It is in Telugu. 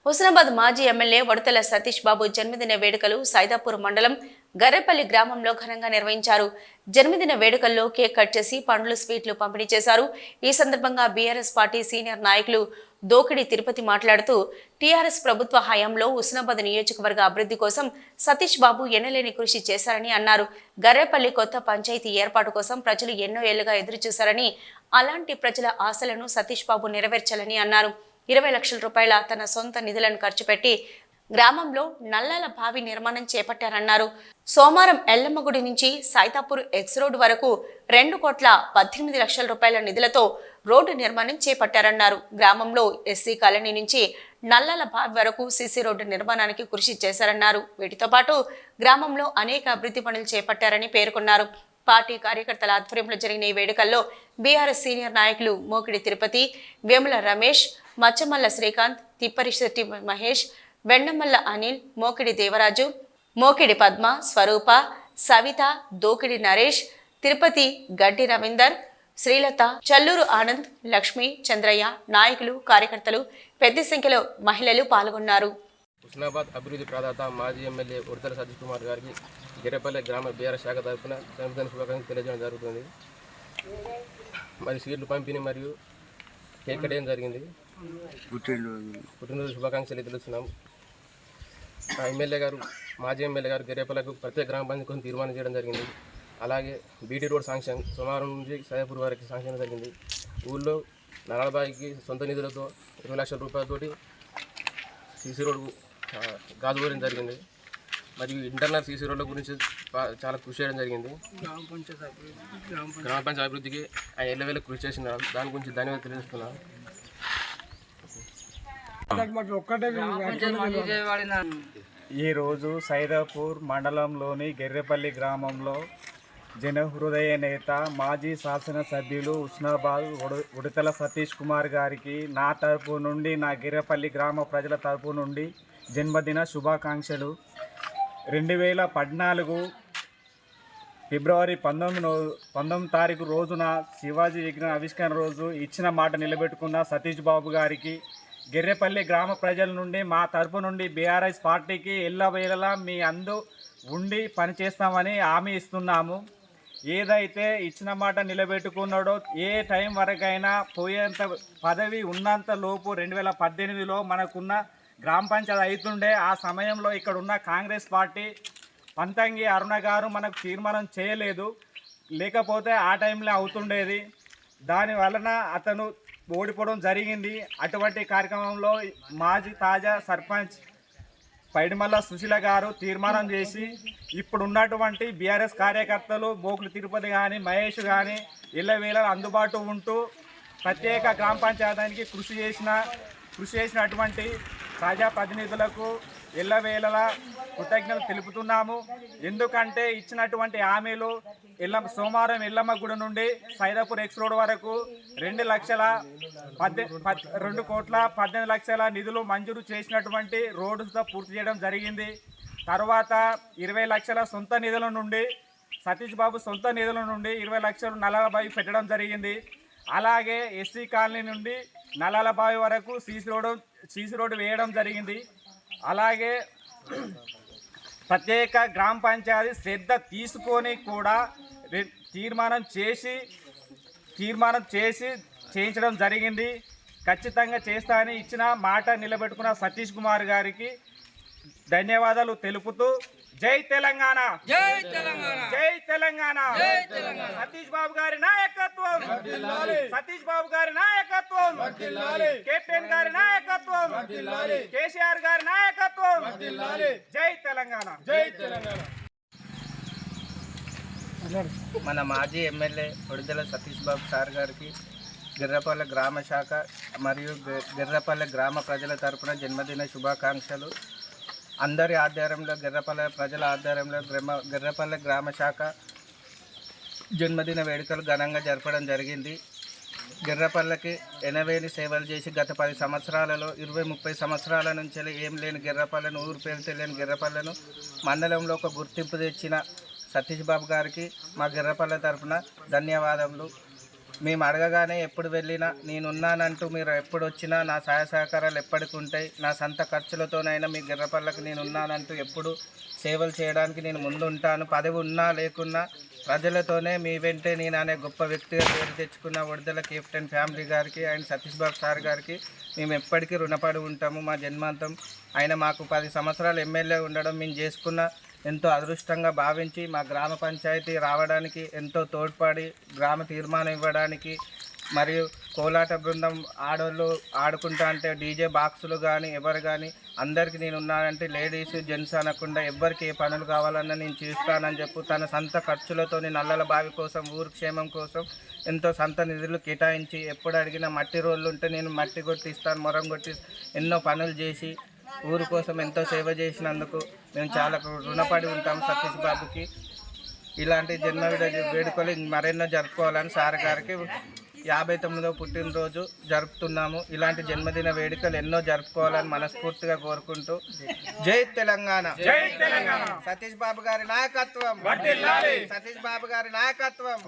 హుస్నాబాద్ మాజీ ఎమ్మెల్యే వడతల సతీష్ బాబు జన్మదిన వేడుకలు సైదాపూర్ మండలం గర్రెపల్లి గ్రామంలో ఘనంగా నిర్వహించారు. జన్మదిన వేడుకల్లో కేక్ కట్ చేసి పండ్లు స్వీట్లు పంపిణీ చేశారు. ఈ సందర్భంగా బీఆర్ఎస్ పార్టీ సీనియర్ నాయకులు దోకిడి తిరుపతి మాట్లాడుతూ టీఆర్ఎస్ ప్రభుత్వ హయాంలో హుస్నాబాద్ నియోజకవర్గ అభివృద్ధి కోసం సతీష్ బాబు ఎన్నలేని కృషి చేశారని అన్నారు. గర్రెపల్లి కొత్త పంచాయతీ ఏర్పాటు కోసం ప్రజలు ఎన్నో ఏళ్లుగా ఎదురుచూశారని, అలాంటి ప్రజల ఆశలను సతీష్ బాబు నెరవేర్చాలని అన్నారు. 20 లక్షల రూపాయల తన సొంత నిధులను ఖర్చు పెట్టి గ్రామంలో నల్లాల బావి నిర్మాణం చేపట్టారన్నారు. సోమవారం ఎల్లమ్మగుడి నుంచి సైతాపూర్ ఎక్స్ రోడ్ వరకు 2,18,00,000 రూపాయల నిధులతో రోడ్డు నిర్మాణం చేపట్టారన్నారు. గ్రామంలో ఎస్సీ కాలనీ నుంచి నల్లాల బావి వరకు సీసీ రోడ్డు నిర్మాణానికి కృషి చేశారన్నారు. వీటితో పాటు గ్రామంలో అనేక అభివృద్ధి పనులు చేపట్టారని పేర్కొన్నారు. పార్టీ కార్యకర్తల ఆధ్వర్యంలో జరిగిన ఈ వేడుకల్లో బీఆర్ఎస్ సీనియర్ నాయకులు మోకిడి తిరుపతి, వేముల రమేష్, మచ్చమల్ల శ్రీకాంత్, తిప్పరిశెట్టి మహేష్, వెన్నమల్ల అనిల్, మోకిడి దేవరాజు, మోకిడి పద్మ, స్వరూప, సవిత, దోకిడి నరేష్, తిరుపతి, గడ్డి రవీందర్, శ్రీలత, చల్లూరు ఆనంద్, లక్ష్మి, చంద్రయ్య, నాయకులు, కార్యకర్తలు పెద్ద సంఖ్యలో మహిళలు పాల్గొన్నారు. హుస్నాబాద్ అభివృద్ధి ప్రదాత మాజీ ఎమ్మెల్యే వడతల సతీష్ కుమార్ గారికి గెర్రెపల్లి గ్రామ బీఆర్ఎస్ శాఖ తరఫున జన్మదిన శుభాకాంక్షలు తెలియజేయడం జరుగుతుంది. మరి సీట్లు పంపిణీ మరియు కేక్ కట్టడం జరిగింది. పుట్టినరోజు శుభాకాంక్షలు తెలుస్తున్నాం. మాజీ ఎమ్మెల్యే గారు గెర్రెపల్లకు ప్రత్యేక గ్రామ పంచాయతీ కోసం తీర్మానం చేయడం జరిగింది. అలాగే బీటీ రోడ్ శాంక్షన్ సోమవారం నుంచి సైదాపూర్ వరకు శాంక్షన్ జరిగింది. ఊళ్ళో నలభైకి సొంత నిధులతో 20 లక్షల రూపాయలతోటి సీసీ రోడ్డు గాజుకోవడం జరిగింది. మరియు ఇంటర్నల్ సీసీ రోడ్ల గురించి చాలా కృషి చేయడం జరిగింది. గ్రామ పంచాయతీ అభివృద్ధికి ఆయన ఎల్లవేళ కృషి చేసిన దాని గురించి ధన్యవాదాలు తెలియజేస్తున్నాను. ఈరోజు సైదాపూర్ మండలంలోని గెర్రెపల్లి గ్రామంలో జనహృదయ నేత మాజీ శాసనసభ్యులు హుస్నాబాద్ ఉడతల సతీష్ కుమార్ గారికి నా తరపు నుండి, నా గెర్రెపల్లి గ్రామ ప్రజల తరపు నుండి జన్మదిన శుభాకాంక్షలు. 2014 ఫిబ్రవరి 19 తారీఖు రోజున శివాజీ విగ్రహ ఆవిష్కరణ రోజు ఇచ్చిన మాట నిలబెట్టుకున్న సతీష్ బాబు గారికి గెర్రెపల్లి గ్రామ ప్రజల నుండి మా తరపు నుండి బీఆర్ఎస్ పార్టీకి ఎల్లవేళలా మీ అందు ఉండి పనిచేస్తామని హామీ ఇస్తున్నాము. ఏదైతే ఇచ్చిన మాట నిలబెట్టుకున్నాడో ఏ టైం వరకైనా పోయేంత పదవి ఉన్నంత లోపు 2018లో మనకున్న గ్రామ పంచాయతీ అవుతుండే. ఆ సమయంలో ఇక్కడ ఉన్న కాంగ్రెస్ పార్టీ పంతంగి అరుణ గారు మనకు తీర్మానం చేయలేదు, లేకపోతే ఆ టైంలో అవుతుండేది. దాని వలన అతను ఓడిపోవడం జరిగింది. అటువంటి కార్యక్రమంలో మాజీ తాజా సర్పంచ్ పైడిమల్ల సుశీల గారు తీర్మానం చేసి ఇప్పుడు ఉన్నటువంటి బీఆర్ఎస్ కార్యకర్తలు మోకుడు తిరుపతి కానీ మహేష్ కానీ ఎల్లవేళ అందుబాటు ఉంటూ ప్రత్యేక గ్రామ పంచాయతీకి కృషి చేసినటువంటి ప్రజాప్రతినిధులకు ఎల్లవేళలా కృతజ్ఞతలు తెలుపుతున్నాము. ఎందుకంటే ఇచ్చినటువంటి హామీలు సోమవారం ఎల్లమ్మ గుడి నుండి సైదాపూర్ ఎక్స్ రోడ్ వరకు 2,18,00,000 నిధులు మంజూరు చేసినటువంటి రోడ్డుతో పూర్తి చేయడం జరిగింది. తర్వాత 20 లక్షల సొంత నిధుల నుండి సతీష్ బాబు సొంత నిధుల నుండి 20 లక్షలు నల్లాల బావి పెట్టడం జరిగింది. అలాగే ఎస్సీ కాలనీ నుండి నల్లాల బావి వరకు సీసీ రోడ్డు వేయడం జరిగింది. అలాగే ప్రత్యేక గ్రామ పంచాయతీ శ్రద్ధ తీసుకొని కూడా తీర్మానం చేసి చేయించడం జరిగింది. ఖచ్చితంగా చేస్తానని ఇచ్చిన మాట నిలబెట్టుకున్న సతీష్ కుమార్ గారికి ధన్యవాదాలు తెలుపుతూ జై తెలంగాణ, జై తెలంగాణ, జై తెలంగాణ. సతీష్ బాబు గారి నాయకత్వం, సతీష్ బాబు గారి నాయకత్వం, కెప్టెన్ గారి నాయకత్వం, కేసీఆర్ గారి నాయకత్వం. జై తెలంగాణ, జై తెలంగాణ. మన మాజీ ఎమ్మెల్యే వడతల సతీష్ బాబు సార్ గారికి గెర్రెపల్లి గ్రామ శాఖ మరియు గెర్రెపల్లి గ్రామ ప్రజల తరపున జన్మదిన శుభాకాంక్షలు. అందరి ఆధ్వర్యంలో గెర్రెపల్లి ప్రజల ఆధ్వర్యంలో గెర్రెపల్లి గ్రామ శాఖ జన్మదిన వేడుకలు ఘనంగా జరపడం జరిగింది. గెర్రెపల్లికి ఎనవేని సేవలు చేసి గత 10 సంవత్సరాలలో 20-30 సంవత్సరాల నుంచి ఏం లేని గెర్రెపల్లిను, ఊరు పేరు తెలియని గెర్రెపల్లిను మండలంలో ఒక గుర్తింపు తెచ్చిన సతీష్ బాబు గారికి మా గెర్రెపల్లి తరఫున ధన్యవాదములు. మేము అడగగానే ఎప్పుడు వెళ్ళినా నేనున్నానంటూ మీరు ఎప్పుడు వచ్చినా నా సహాయ సహకారాలు ఎప్పటికి ఉంటాయి, నా సొంత ఖర్చులతోనైనా మీ గిర్రపల్లకి నేను ఉన్నానంటూ ఎప్పుడు సేవలు చేయడానికి నేను ముందు ఉంటాను. పదవి ఉన్నా లేకున్నా ప్రజలతోనే మీ వెంటే నేను అనే గొప్ప వ్యక్తిగా పేరు తెచ్చుకున్న ఒడిదెల కెప్టెన్ ఫ్యామిలీ గారికి అండ్ సతీష్ బాబు సార్ గారికి మేము ఎప్పటికీ రుణపడి ఉంటాము మా జన్మాంతం. ఆయన మాకు 10 సంవత్సరాలు ఎమ్మెల్యే ఉండడం మేము చేసుకున్న ఎంతో అదృష్టంగా భావించి మా గ్రామ పంచాయతీ రావడానికి ఎంతో తోడ్పడి గ్రామ తీర్మానం ఇవ్వడానికి మరియు కోలాట బృందం ఆడోళ్ళు ఆడుకుంటా అంటే డీజే బాక్సులు కానీ ఎవరు కానీ అందరికీ నేను ఉన్నానంటే లేడీస్ జెంట్స్ అనకుండా ఎవరికి ఏ పనులు కావాలన్నా నేను చేస్తానని చెప్పు తన సొంత ఖర్చులతో నల్లల బావి కోసం ఊరు క్షేమం కోసం ఎంతో సొంత నిధులు కేటాయించి ఎప్పుడు అడిగినా మట్టి రోళ్ళు ఉంటే నేను మట్టి కొట్టిస్తాను మొరం కొట్టి ఎన్నో పనులు చేసి ఊరు కోసం ఎంతో సేవ చేసినందుకు మేము చాలా రుణపడి ఉంటాం సతీష్ బాబుకి. ఇలాంటి వేడుకలు మరెన్నో జరుపుకోవాలని సార్ గారికి 59వ పుట్టినరోజు జరుపుతున్నాము. ఇలాంటి జన్మదిన వేడుకలు ఎన్నో జరుపుకోవాలని మనస్ఫూర్తిగా కోరుకుంటూ జై తెలంగాణ, సతీష్ బాబు గారి నాయకత్వం, సతీష్ బాబు గారి నాయకత్వం.